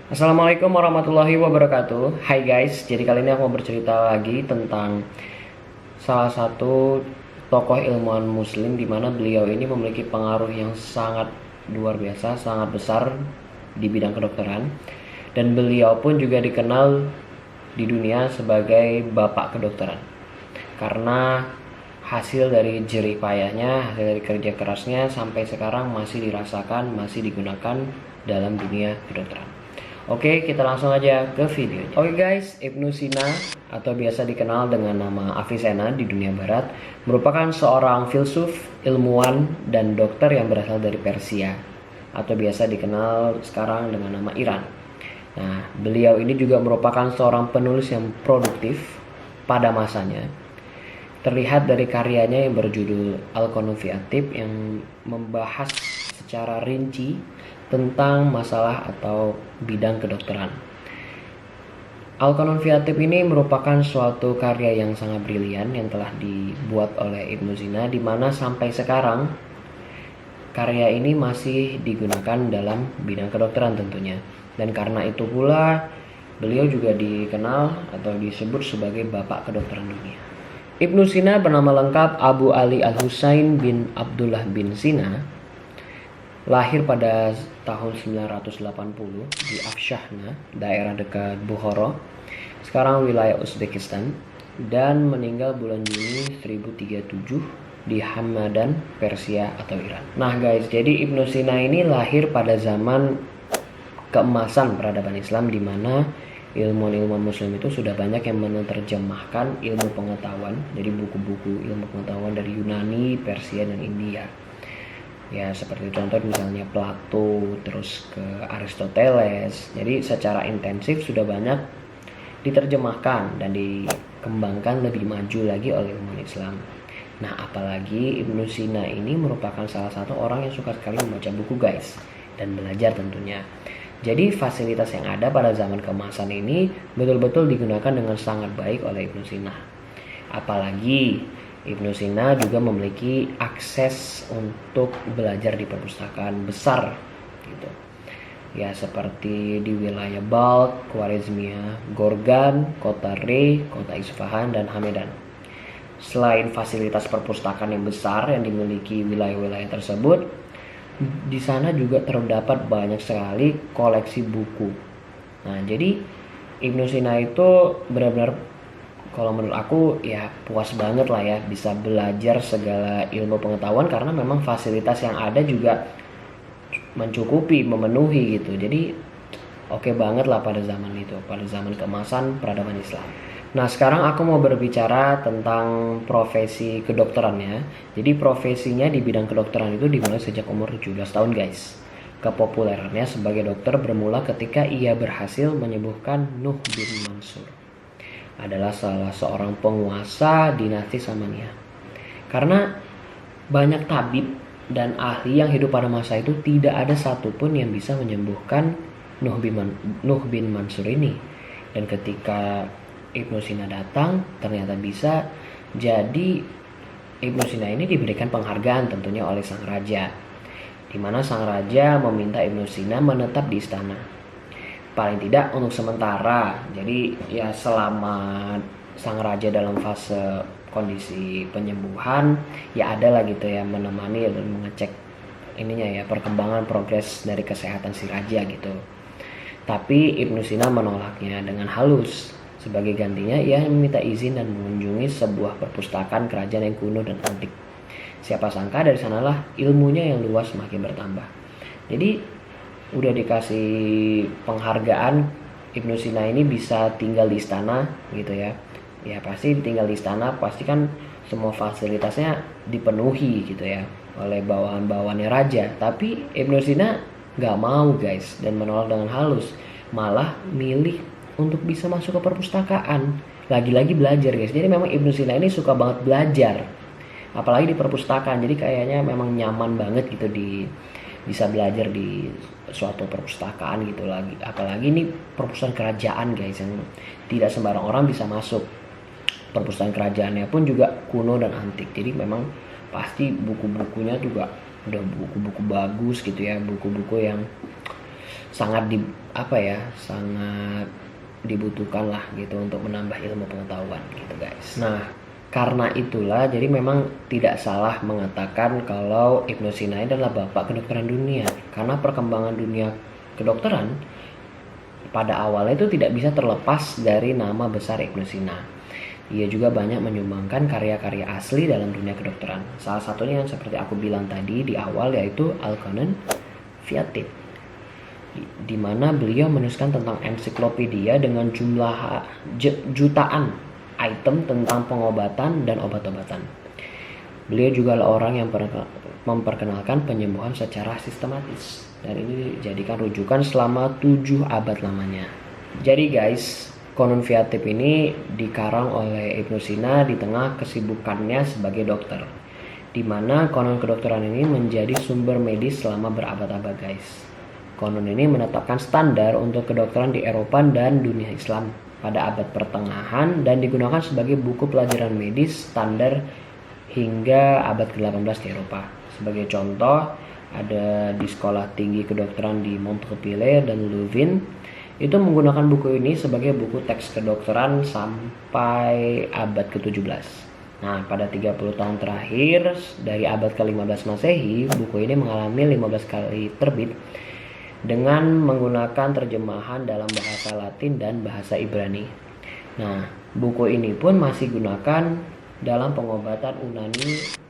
Assalamualaikum warahmatullahi wabarakatuh. Hai guys, jadi kali ini aku mau bercerita lagi tentang salah satu tokoh ilmuwan muslim di mana beliau ini memiliki pengaruh yang sangat luar biasa, sangat besar di bidang kedokteran. Dan beliau pun juga dikenal di dunia sebagai bapak kedokteran. Karena hasil dari jerih payahnya, hasil dari kerja kerasnya sampai sekarang masih dirasakan, masih digunakan dalam dunia kedokteran. Oke, kita langsung aja ke videonya. Oke guys, Ibnu Sina atau biasa dikenal dengan nama Avicenna di dunia barat merupakan seorang filsuf, ilmuwan, dan dokter yang berasal dari Persia atau biasa dikenal sekarang dengan nama Iran. Nah, beliau ini juga merupakan seorang penulis yang produktif pada masanya. Terlihat dari karyanya yang berjudul Al-Qanun fi At-Tibb yang membahas secara rinci tentang masalah atau bidang kedokteran. Al-Qanun fi At-Tibb ini merupakan suatu karya yang sangat brilian yang telah dibuat oleh Ibnu Sina, di mana sampai sekarang karya ini masih digunakan dalam bidang kedokteran tentunya. Dan karena itu pula beliau juga dikenal atau disebut sebagai bapak kedokteran dunia. Ibnu Sina bernama lengkap Abu Ali Al-Husain bin Abdullah bin Sina. Lahir pada tahun 980 di Afshahna, daerah dekat Bukhara, sekarang wilayah Uzbekistan, dan meninggal bulan Juni 1037 di Hamadan, Persia atau Iran. Nah guys, jadi Ibnu Sina ini lahir pada zaman keemasan peradaban Islam, di mana ilmuwan-ilmuwan muslim itu sudah banyak yang menerjemahkan ilmu pengetahuan, jadi buku-buku ilmu pengetahuan dari Yunani, Persia, dan India. Ya seperti contoh misalnya Plato, terus ke Aristoteles. Jadi secara intensif sudah banyak diterjemahkan dan dikembangkan lebih maju lagi oleh umat Islam. Nah apalagi Ibnu Sina ini merupakan salah satu orang yang suka sekali membaca buku guys, dan belajar tentunya. Jadi fasilitas yang ada pada zaman keemasan ini betul-betul digunakan dengan sangat baik oleh Ibnu Sina. Apalagi Ibnu Sina juga memiliki akses untuk belajar di perpustakaan besar gitu. Ya seperti di wilayah Balkh, Khwarezmia, Gorgan, kota Rey, kota Isfahan, dan Hamedan. Selain fasilitas perpustakaan yang besar yang dimiliki wilayah-wilayah tersebut, di sana juga terdapat banyak sekali koleksi buku. Nah, jadi Ibnu Sina itu benar-benar, kalau menurut aku ya puas banget lah ya bisa belajar segala ilmu pengetahuan, karena memang fasilitas yang ada juga mencukupi, memenuhi gitu. Jadi oke banget lah pada zaman itu, pada zaman keemasan peradaban Islam. Nah sekarang aku mau berbicara tentang profesi kedokterannya. Jadi profesinya di bidang kedokteran itu dimulai sejak umur 17 tahun guys. Kepopulerannya sebagai dokter bermula ketika ia berhasil menyembuhkan Nuh bin Mansur. Adalah salah seorang penguasa dinasti Samaniyah. Karena banyak tabib dan ahli yang hidup pada masa itu, tidak ada satupun yang bisa menyembuhkan Nuh bin Mansur ini. Dan ketika Ibnu Sina datang, ternyata bisa. Jadi Ibnu Sina ini diberikan penghargaan tentunya oleh sang raja, di mana sang raja meminta Ibnu Sina menetap di istana, paling tidak untuk sementara. Jadi ya selama sang raja dalam fase kondisi penyembuhan, ya ada lah gitu ya menemani dan mengecek ininya ya, perkembangan progres dari kesehatan si raja gitu. Tapi Ibnu Sina menolaknya dengan halus. Sebagai gantinya ia meminta izin dan mengunjungi sebuah perpustakaan kerajaan yang kuno dan antik. Siapa sangka dari sanalah ilmunya yang luas makin bertambah. Jadi udah dikasih penghargaan, Ibnu Sina ini bisa tinggal di istana gitu ya. Ya pasti tinggal di istana, pasti kan semua fasilitasnya dipenuhi gitu ya oleh bawahan-bawahannya raja. Tapi Ibnu Sina gak mau guys, dan menolak dengan halus. Malah milih untuk bisa masuk ke perpustakaan, lagi-lagi belajar guys. Jadi memang Ibnu Sina ini suka banget belajar, apalagi di perpustakaan. Jadi kayaknya memang nyaman banget gitu bisa belajar di suatu perpustakaan gitu. Lagi apalagi ini perpustakaan kerajaan guys, yang tidak sembarang orang bisa masuk. Perpustakaan kerajaannya pun juga kuno dan antik. Jadi memang pasti buku-bukunya juga udah buku-buku bagus gitu ya, buku-buku yang sangat sangat dibutuhkan lah gitu untuk menambah ilmu pengetahuan gitu guys. Nah, karena itulah jadi memang tidak salah mengatakan kalau Ibnu Sina adalah bapak kedokteran dunia, karena perkembangan dunia kedokteran pada awalnya itu tidak bisa terlepas dari nama besar Ibnu Sina. Ia juga banyak menyumbangkan karya-karya asli dalam dunia kedokteran. Salah satunya yang seperti aku bilang tadi di awal yaitu Al-Qanun fi at-Tibb, di mana beliau menuliskan tentang ensiklopedia dengan jumlah jutaan item tentang pengobatan dan obat-obatan. Beliau juga orang yang memperkenalkan penyembuhan secara sistematis, dan ini dijadikan rujukan selama 7 abad lamanya. Jadi guys, Qanun fi at-Tibb ini dikarang oleh Ibnu Sina di tengah kesibukannya sebagai dokter, di mana konon kedokteran ini menjadi sumber medis selama berabad-abad guys. Konon ini menetapkan standar untuk kedokteran di Eropa dan dunia Islam pada abad pertengahan dan digunakan sebagai buku pelajaran medis standar hingga abad ke-18 di Eropa. Sebagai contoh, ada di sekolah tinggi kedokteran di Montpellier dan Louvain itu menggunakan buku ini sebagai buku teks kedokteran sampai abad ke-17. Nah, pada 30 tahun terakhir dari abad ke-15 Masehi, buku ini mengalami 15 kali terbit dengan menggunakan terjemahan dalam bahasa Latin dan bahasa Ibrani. Nah, buku ini pun masih digunakan dalam pengobatan Unani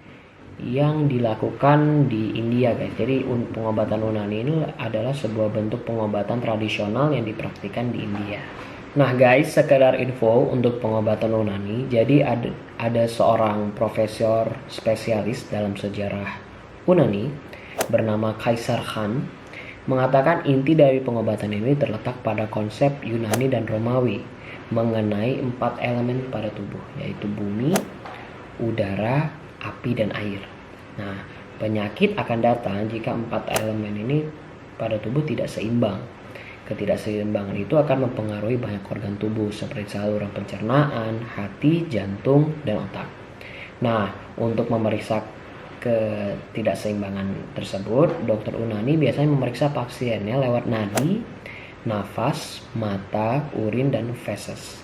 yang dilakukan di India guys. Jadi pengobatan Unani ini adalah sebuah bentuk pengobatan tradisional yang dipraktikkan di India. Nah guys, sekedar info untuk pengobatan Unani. Jadi ada seorang profesor spesialis dalam sejarah Unani bernama Kaisar Khan mengatakan inti dari pengobatan ini terletak pada konsep Yunani dan Romawi mengenai 4 elemen pada tubuh, yaitu bumi, udara, api, dan air. Nah, penyakit akan datang jika 4 elemen ini pada tubuh tidak seimbang. Ketidakseimbangan itu akan mempengaruhi banyak organ tubuh seperti saluran pencernaan, hati, jantung, dan otak. Nah, untuk memeriksa ketidakseimbangan tersebut, dokter Unani biasanya memeriksa pasiennya lewat nadi, nafas, mata, urin, dan feses.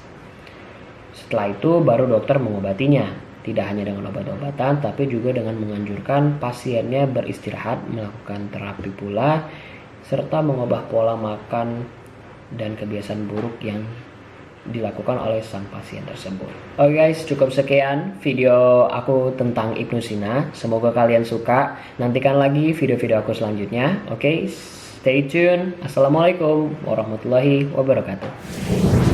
Setelah itu baru dokter mengobatinya, tidak hanya dengan obat-obatan tapi juga dengan menganjurkan pasiennya beristirahat, melakukan terapi pula, serta mengubah pola makan dan kebiasaan buruk yang dilakukan oleh sang pasien tersebut. Oke guys, cukup sekian video aku tentang Ibnu Sina. Semoga kalian suka. Nantikan lagi video-video aku selanjutnya. Oke, stay tune. Assalamualaikum warahmatullahi wabarakatuh.